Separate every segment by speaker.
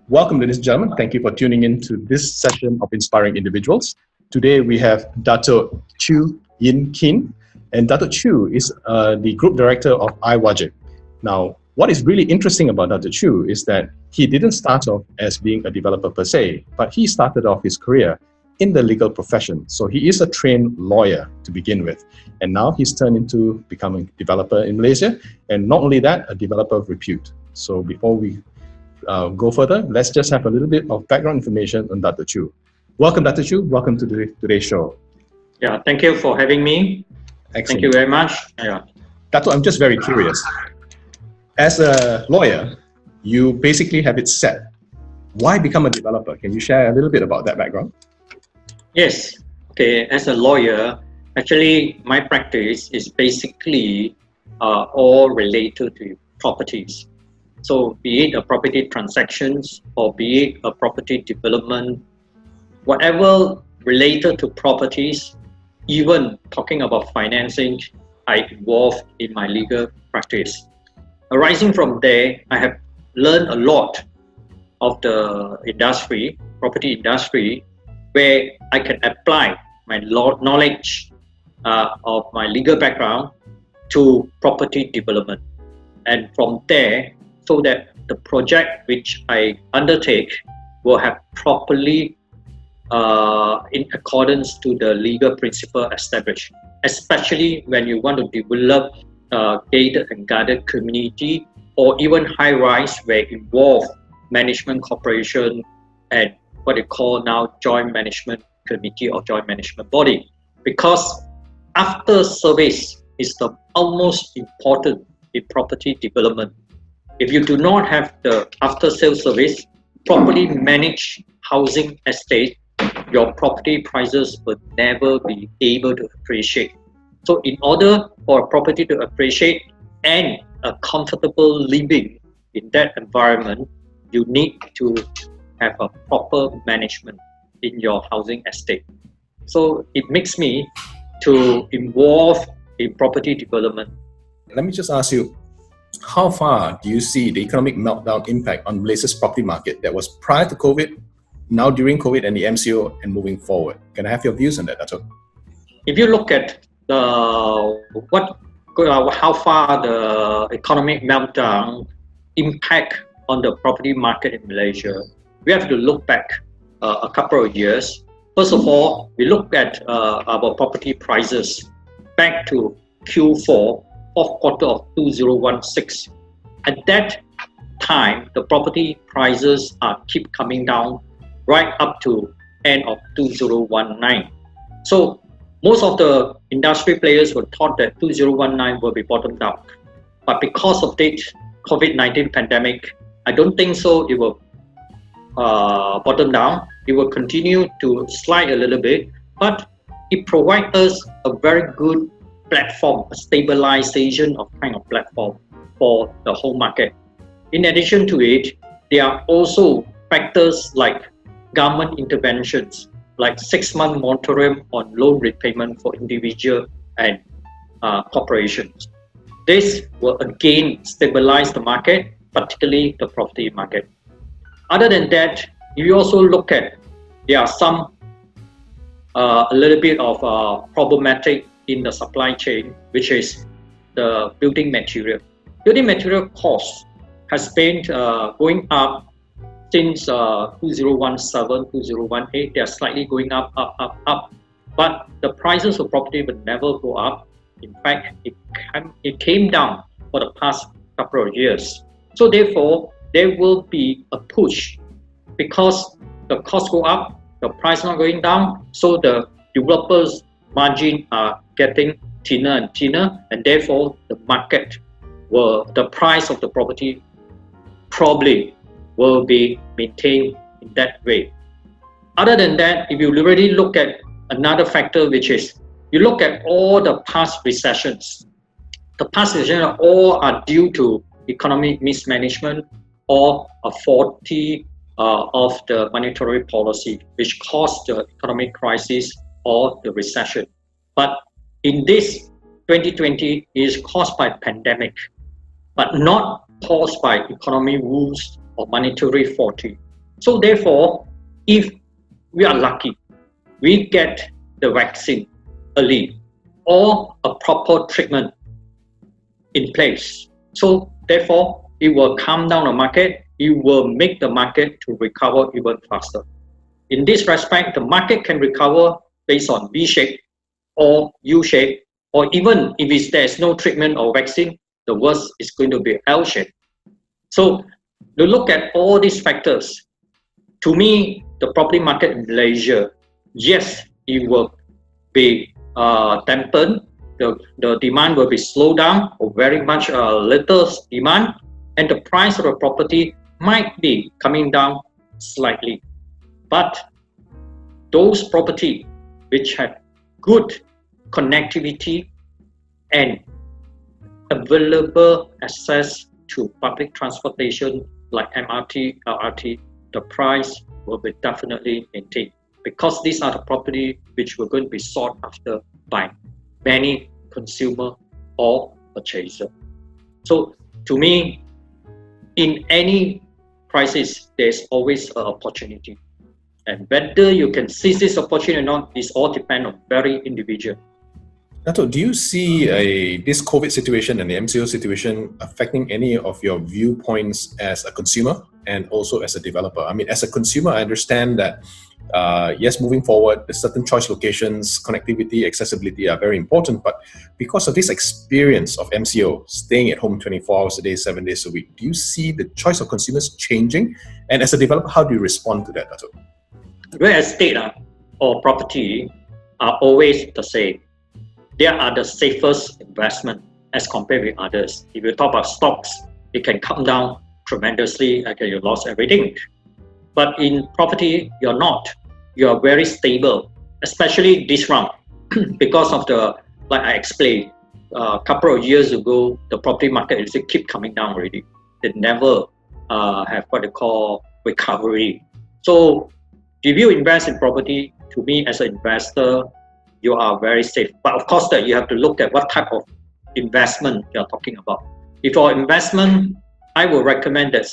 Speaker 1: Welcome, ladies and gentlemen. Thank you for tuning in to this session of Inspiring Individuals. Today we have Datuk Chew Yin Kee, and Datuk Chew is the Group Director of iWajib's. Now, what is really interesting about Datuk Chew is that he didn't start off as being a developer per se, but he started off his career in the legal profession. So he is a trained lawyer to begin with. And now he's turned into becoming a developer in Malaysia. And not only that, a developer of repute. So before we go further, let's just have a little bit of background information on Datuk Chew. Welcome, Datuk Chew. Welcome to today's show.
Speaker 2: Yeah, thank you for having me.
Speaker 1: Excellent.
Speaker 2: Thank you very much. Yeah.
Speaker 1: Datuk, I'm just very curious. As a lawyer, you basically have it set. Why become a developer? Can you share a little bit about that background?
Speaker 2: Yes. Okay. As a lawyer, actually, my practice is basically all related to properties. So be it a property transactions or be it a property development, whatever related to properties, even talking about financing, I involved in my legal practice. Arising from there, I have learned a lot of the industry, property industry, where I can apply my knowledge of my legal background to property development. And from there, so that the project which I undertake will have properly in accordance to the legal principle established, especially when you want to develop gated and guarded community or even high-rise where involve management corporation and what they call now joint management committee or joint management body. Because after service is the almost important in property development. If you do not have the after-sales service, properly managed housing estate, your property prices will never be able to appreciate. So in order for a property to appreciate and a comfortable living in that environment, you need to have a proper management in your housing estate. So it makes me to involve in property development.
Speaker 1: Let me just ask you, how far do you see the economic meltdown impact on Malaysia's property market that was prior to COVID, now during COVID and the MCO, and moving forward? Can I have your views on that, Datuk?
Speaker 2: If you look at how far the economic meltdown impact on the property market in Malaysia, we have to look back a couple of years. First of all, we look at our property prices back to Q4, fourth quarter of 2016. At that time, the property prices keep coming down right up to end of 2019. So most of the industry players were thought that 2019 will be bottomed out. But because of the COVID-19 pandemic, I don't think so it will bottom down. It will continue to slide a little bit, but it provides us a very good platform, a stabilization of kind of platform for the whole market. In addition to it, there are also factors like government interventions, like 6-month moratorium on loan repayment for individual and corporations. This will again stabilize the market, particularly the property market. Other than that, if you also look at, there are some a little bit of problematic in the supply chain, which is the building material. Building material cost has been going up since 2017, 2018. They are slightly going up. But the prices of property will never go up. In fact, it came down for the past couple of years. So therefore, there will be a push because the costs go up, the price not going down, so the developers' margin are getting thinner and thinner, and therefore the market the price of the property probably will be maintained in that way. Other than that, if you really look at another factor, which is you look at all the past recessions. The past recessions all are due to economic mismanagement or a faulty of the monetary policy, which caused the economic crisis or the recession. But in this 2020 is caused by pandemic, but not caused by economic woes or monetary faulty. So therefore, if we are lucky, we get the vaccine early or a proper treatment in place. So therefore, it will calm down the market. It will make the market to recover even faster. In this respect, the market can recover based on V shape or U shape, or even if there's no treatment or vaccine, the worst is going to be L shape. So to look at all these factors, to me, the property market in Malaysia, yes, it will be dampened. The demand will be slowed down, or very much little demand, and the price of the property might be coming down slightly. But those property which have good connectivity and available access to public transportation like MRT, LRT, the price will be definitely maintained, because these are the property which were going to be sought after by many consumer or purchaser. So to me, in any crisis, there's always an opportunity. And whether you can seize this opportunity or not is all depend on very individual.
Speaker 1: Dato', do you see this COVID situation and the MCO situation affecting any of your viewpoints as a consumer and also as a developer? I mean, as a consumer, I understand that yes, moving forward, certain choice locations, connectivity, accessibility are very important. But because of this experience of MCO, staying at home 24 hours a day, 7 days a week, do you see the choice of consumers changing? And as a developer, how do you respond to that, Dato'?
Speaker 2: Real estate or property are always the same. They are the safest investment as compared with others. If you talk about stocks, it can come down tremendously, like you lost everything. But in property, you're not. You are very stable, especially this round, because of the, like I explained, a couple of years ago, the property market is keep coming down already. They never have what they call recovery. So if you invest in property, to me as an investor, you are very safe. But of course, that you have to look at what type of investment you're talking about. If for investment, I would recommend that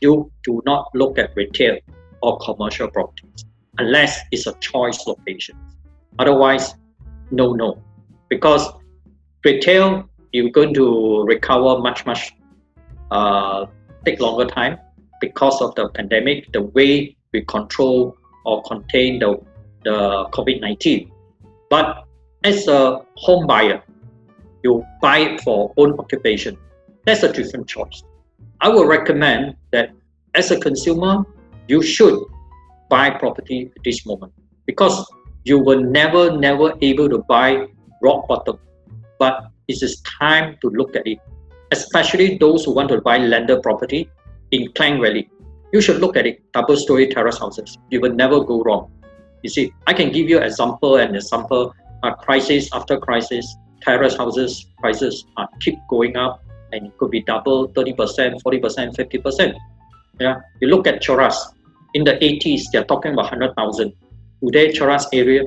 Speaker 2: you do not look at retail or commercial properties unless it's a choice location. Otherwise, no. Because retail, you're going to recover much, take longer time because of the pandemic, the way we control or contain the COVID-19. But as a home buyer, you buy it for own occupation. That's a different choice. I would recommend that as a consumer, you should buy property at this moment, because you will never able to buy rock bottom. But it is time to look at it, especially those who want to buy landed property in Klang Valley. You should look at it, double-story terrace houses. You will never go wrong. You see, I can give you example crisis after crisis, terrace houses prices keep going up, and it could be double, 30%, 40%, 50%. Yeah, you look at Cheras. In the 80s, they're talking about 100,000. Today, Cheras area,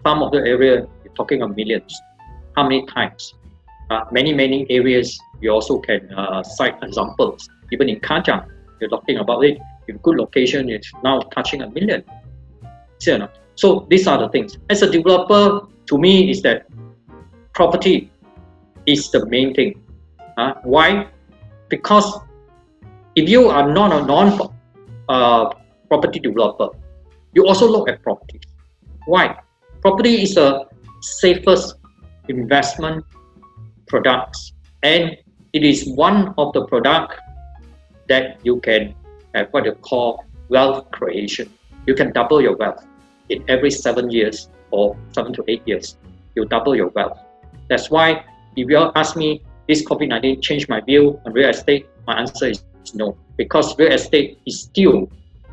Speaker 2: some of the area, you're talking of millions. How many times? Many areas, you also can cite examples. Even in Kajang, you're talking about it. In good location, it's now touching 1 million. So these are the things. As a developer, to me, is that property is the main thing. Why? Because if you are not a non-property developer, you also look at property. Why? Property is a safest investment products, and it is one of the product that you can have what you call wealth creation. You can double your wealth in every 7 years or 7 to 8 years. You double your wealth. That's why if you ask me, this COVID-19 changed my view on real estate, my answer is no, because real estate is still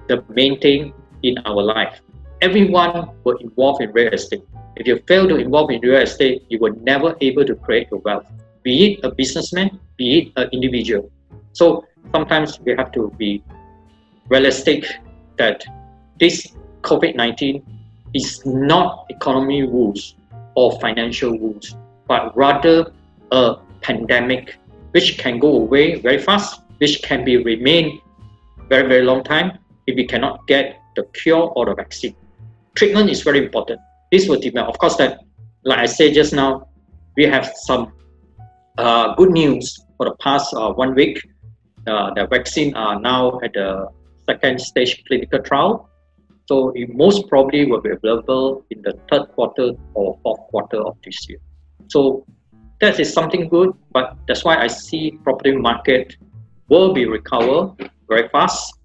Speaker 2: the main thing in our life. Everyone will involve in real estate. If you fail to involve in real estate, you will never able to create your wealth, be it a businessman, be it an individual. So sometimes we have to be realistic that this COVID-19 is not economy rules or financial rules, but rather a pandemic which can go away very fast, which can be remain very long time, if we cannot get the cure or the vaccine. Treatment is very important. This will depend. Of course, that, like I said just now, we have some good news for the past 1 week. The vaccine are now at the second stage clinical trial. So it most probably will be available in the third quarter or fourth quarter of this year. So that is something good, but that's why I see property market will be recover very fast.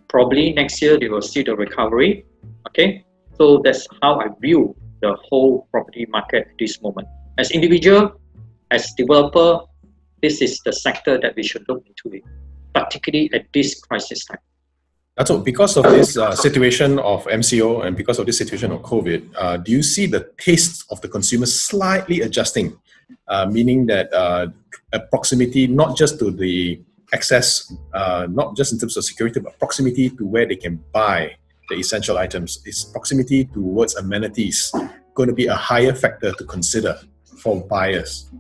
Speaker 2: Probably next year they will see the recovery. Okay, so that's how I view the whole property market at this moment. As individual, as developer, this is the sector that we should look into it, particularly at this crisis time.
Speaker 1: So because of this situation of MCO and because of this situation of COVID, do you see the taste of the consumer slightly adjusting? Meaning that a proximity, not just to the access, not just in terms of security, but proximity to where they can buy the essential items. Is proximity towards amenities going to be a higher factor to consider for buyers?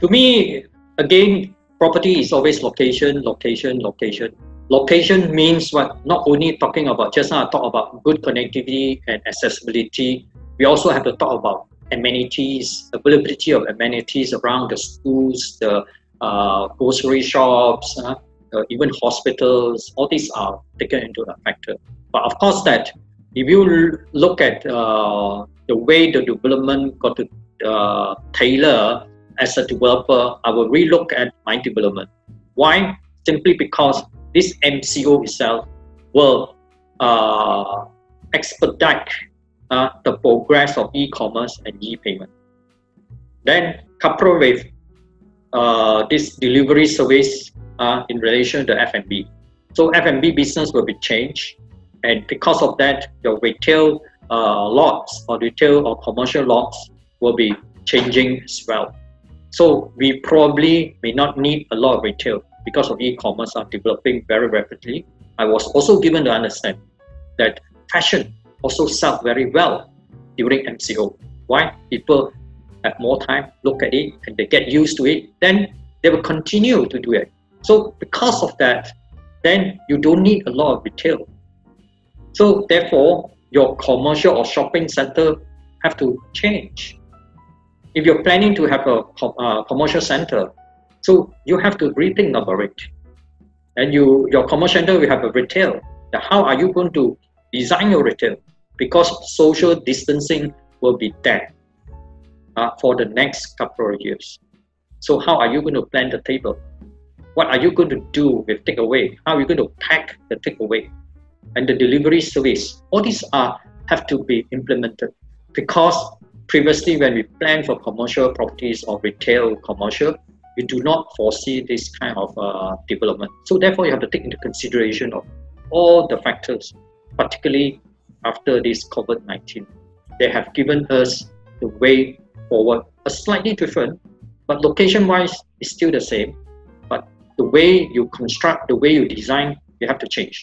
Speaker 2: To me, again, property is always location, location, location. Location means what? Not only talking about, just now I talk about good connectivity and accessibility, we also have to talk about amenities, availability of amenities around the schools, the grocery shops, even hospitals. All these are taken into a factor. But of course that if you look at the way the development got to tailor as a developer, I will relook at my development. Why? Simply because this MCO itself will expedite the progress of e-commerce and e-payment. Then coupled with this delivery service in relation to F&B. So F&B business will be changed, and because of that, the retail lots or retail or commercial lots will be changing as well. So we probably may not need a lot of retail because of e-commerce are developing very rapidly. I was also given to understand that fashion also sells very well during MCO. Why? People have more time, look at it, and they get used to it, then they will continue to do it. So because of that, then you don't need a lot of retail. So therefore, your commercial or shopping center have to change. If you're planning to have a commercial center, so you have to rethink about it. And your commercial center will have a retail. Now, how are you going to design your retail? Because social distancing will be there for the next couple of years. So how are you going to plan the table? What are you going to do with takeaway? How are you going to pack the takeaway? And the delivery service, all these have to be implemented. Because previously when we plan for commercial properties or retail commercial, we do not foresee this kind of development. So therefore you have to take into consideration of all the factors, particularly after this COVID-19. They have given us the way forward, a slightly different, but location-wise is still the same. But the way you construct, the way you design, you have to change.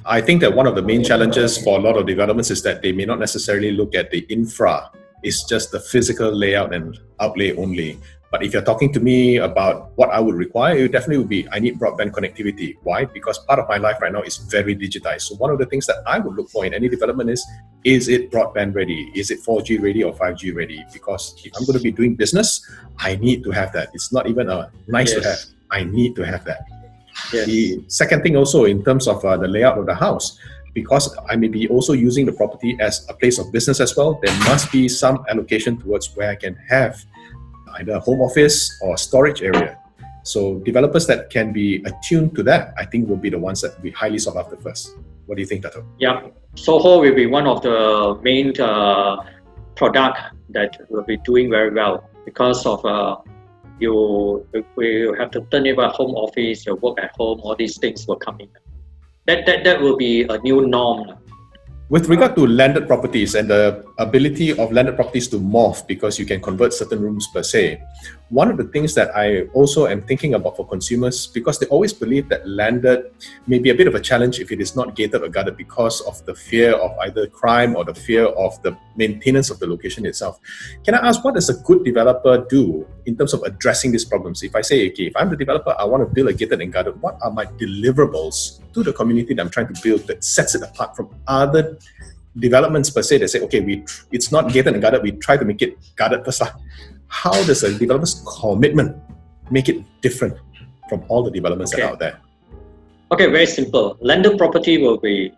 Speaker 1: I think that one of the main challenges for a lot of developments is that they may not necessarily look at the infra. It's just the physical layout and outlay only. But if you're talking to me about what I would require, it definitely would be, I need broadband connectivity. Why? Because part of my life right now is very digitized. So one of the things that I would look for in any development is it broadband ready? Is it 4G ready or 5G ready? Because if I'm going to be doing business, I need to have that. It's not even a nice to have. I need to have that. Yes. The second thing also in terms of the layout of the house, because I may be also using the property as a place of business as well, there must be some allocation towards where I can have either a home office or storage area. So developers that can be attuned to that, I think will be the ones that will be highly sought after first. What do you think, Datuk?
Speaker 2: Yeah, Soho will be one of the main product that will be doing very well because of you have to turn it a home office, you work at home, all these things will come in. That will be a new norm.
Speaker 1: With regard to landed properties and the ability of landed properties to morph because you can convert certain rooms per se, one of the things that I also am thinking about for consumers, because they always believe that landed may be a bit of a challenge if it is not gated or guarded because of the fear of either crime or the fear of the maintenance of the location itself. Can I ask, what does a good developer do in terms of addressing these problems? If I say, okay, if I'm the developer, I want to build a gated and guarded, what are my deliverables to the community that I'm trying to build that sets it apart from other developments per se? They say, okay, it's not gated and guarded, we try to make it guarded first. How does a developer's commitment make it different from all the developments that are out there?
Speaker 2: Okay, very simple. Landed property will be,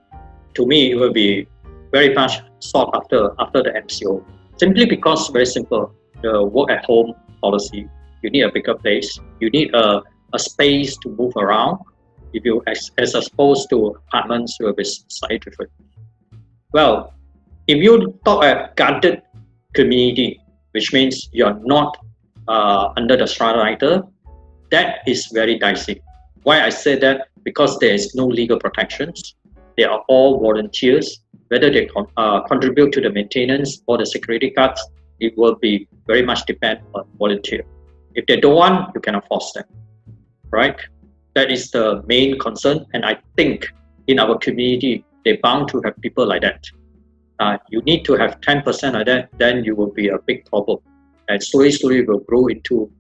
Speaker 2: to me, it will be very much sought after the MCO. Simply because, very simple, the work at home policy, you need a bigger place, you need a space to move around. If you as opposed to apartments, it will be slightly different. Well, if you talk a guarded community, which means you're not under the strata either, that is very dicey. Why I say that? Because there is no legal protections. They are all volunteers. Whether they contribute to the maintenance or the security guards, it will be very much depend on volunteer. If they don't want, you cannot force them, right? That is the main concern, and I think in our community, they're bound to have people like that. You need to have 10% of that, then you will be a big problem. And slowly will grow into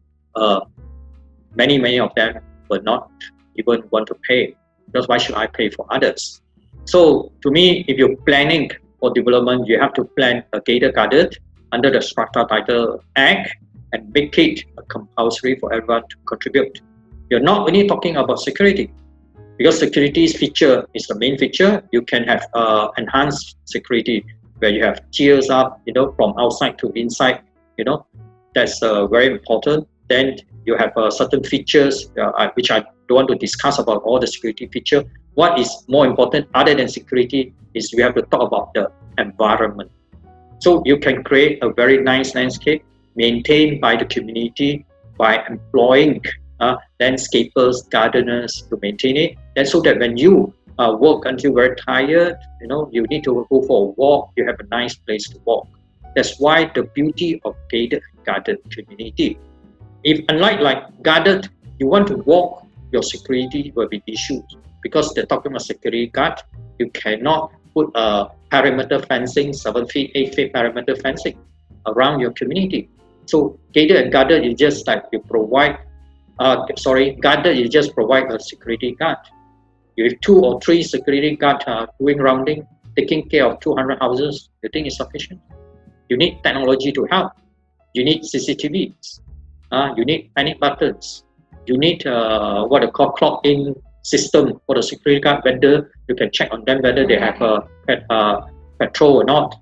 Speaker 2: many of them will not even want to pay. Because why should I pay for others? So to me, if you're planning for development, you have to plan a gated guarded under the Strata Title Act and make it compulsory for everyone to contribute. You're not only talking about security, because security's feature is the main feature. You can have enhanced security where you have tiers up, from outside to inside, that's very important. Then you have certain features, which I don't want to discuss about all the security feature. What is more important other than security is we have to talk about the environment. So you can create a very nice landscape maintained by the community by employing landscapers, gardeners to maintain it. And so that when you work until very tired, you need to go for a walk, you have a nice place to walk. That's why the beauty of gated guarded community. If unlike like guarded, you want to walk, your security will be issued. Because they're talking about security guard, you cannot put a perimeter fencing, 7 feet, 8 feet perimeter fencing around your community. So gated and guarded is just like you provide guarded, you just provide a security guard. You have 2 or 3 security guards doing rounding, taking care of 200 houses, you think it's sufficient? You need technology to help. You need CCTVs. You need panic buttons. You need what they call clock-in system for the security guard vendor. You can check on them whether they have a patrol or not.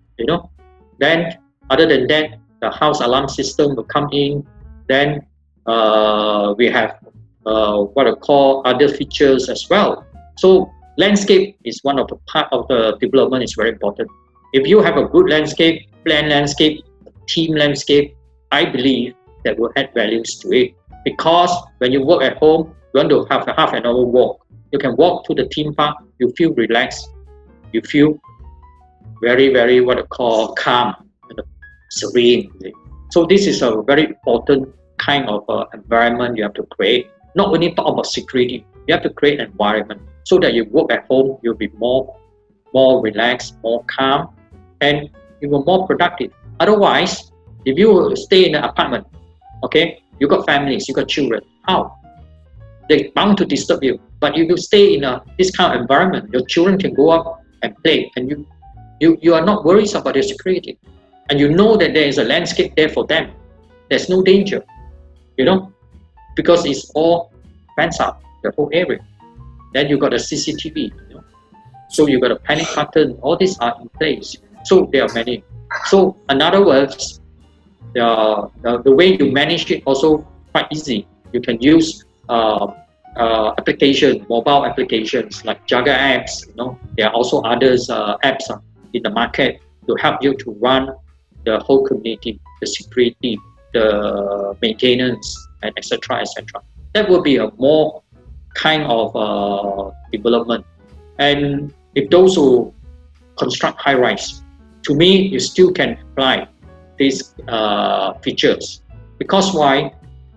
Speaker 2: Then, other than that, the house alarm system will come in. Then we have what I call other features as well. So landscape is one of the part of the development is very important. If you have a good landscape, planned landscape, team landscape, I believe that will add values to it. Because when you work at home, you want to have a half an hour walk. You can walk to the theme park, you feel relaxed, you feel very what I call calm and serene. So this is a very important kind of environment you have to create. Not only talk about security, you have to create an environment so that you work at home, you'll be more relaxed, more calm, and you will more productive. Otherwise, if you stay in an apartment, okay, you got families, you got children, how? They're bound to disturb you. But if you stay in this kind of environment, your children can go up and play, and you are not worried about their security. And you know that there is a landscape there for them. There's no danger, because it's all fenced up, the whole area. Then you got a CCTV, so you got a panic button, all these are in place. So there are many. So in other words, the way you manage it also quite easy. You can use mobile applications like Jaga apps. There are also others apps in the market to help you to run the whole community, the security, the maintenance, and etc. That will be a more kind of development. And if those who construct high rise. To me, you still can apply these features. Because why?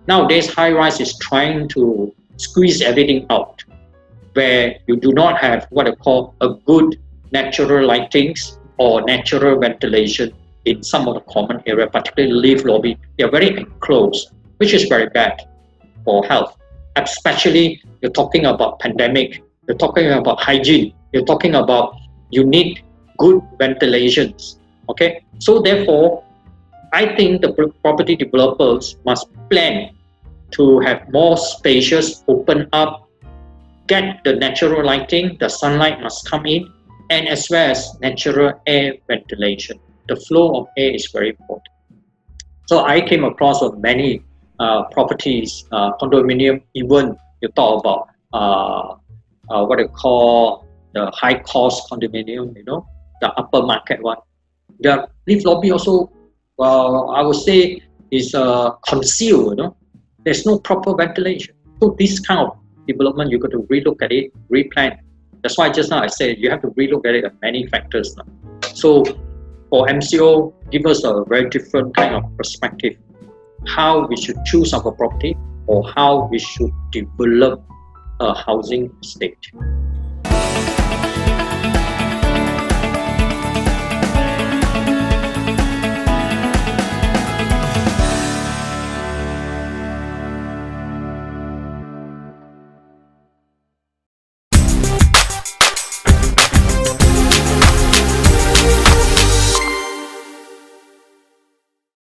Speaker 2: Nowadays, high rise is trying to squeeze everything out, where you do not have what I call a good natural lightings or natural ventilation in some of the common area, particularly lift lobby. They are very enclosed, which is very bad for health. Especially you're talking about pandemic, you're talking about hygiene, you're talking about you need good ventilations. Okay, so therefore, I think the property developers must plan to have more spacious, open up, get the natural lighting, the sunlight must come in, and as well as natural air ventilation. The flow of air is very important. So I came across many properties, condominium, even you talk about what you call the high cost condominium, the upper market one. The lift lobby also, I would say, is concealed. There's no proper ventilation. So this kind of development, you got to relook at it, replan. That's why just now I said you have to relook at it at many factors now. So for MCO, give us a very different kind of perspective, how we should choose our property or how we should develop a housing estate.